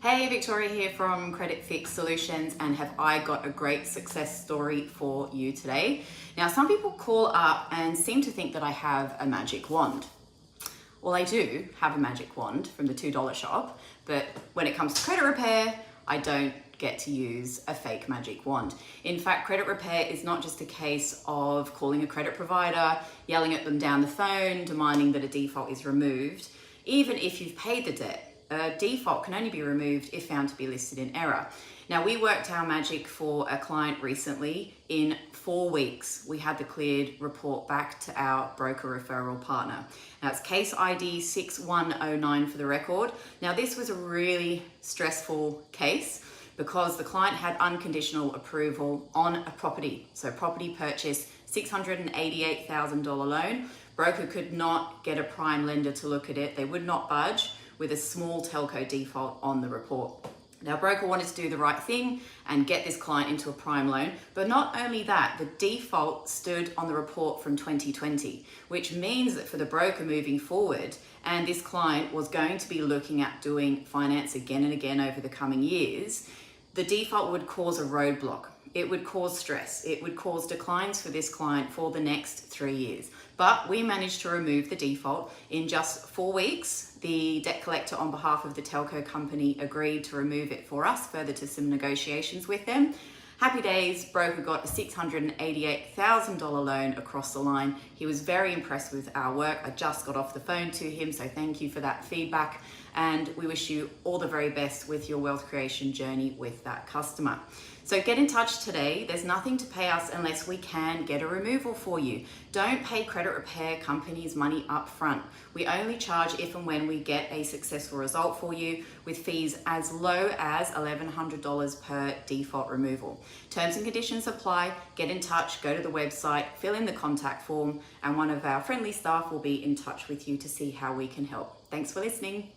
Hey, Victoria here from Credit Fix Solutions, and have I got a great success story for you today. Now, some people call up and seem to think that I have a magic wand. Well, I do have a magic wand from the $2 shop, but when it comes to credit repair, I don't get to use a fake magic wand. In fact, credit repair is not just a case of calling a credit provider, yelling at them down the phone, demanding that a default is removed. Even if you've paid the debt, a default can only be removed if found to be listed in error. Now, we worked our magic for a client recently. In 4 weeks, we had the cleared report back to our broker referral partner. Now, it's case ID 6109 for the record. Now, this was a really stressful case because the client had unconditional approval on a property. So property purchase, $688,000 loan. Broker could not get a prime lender to look at it. They would not budge with a small telco default on the report. Now, broker wanted to do the right thing and get this client into a prime loan, but not only that, the default stood on the report from 2020, which means that for the broker moving forward, and this client was going to be looking at doing finance again and again over the coming years, the default would cause a roadblock. It would cause stress. It would cause declines for this client for the next 3 years. But we managed to remove the default in just 4 weeks. The debt collector on behalf of the telco company agreed to remove it for us, further to some negotiations with them. Happy days, broker got a $688,000 loan across the line. He was very impressed with our work. I just got off the phone to him, so thank you for that feedback. And we wish you all the very best with your wealth creation journey with that customer. So get in touch today. There's nothing to pay us unless we can get a removal for you. Don't pay credit repair companies money up front. We only charge if and when we get a successful result for you, with fees as low as $1,100 per default removal. Terms and conditions apply. Get in touch, go to the website, fill in the contact form, and one of our friendly staff will be in touch with you to see how we can help. Thanks for listening.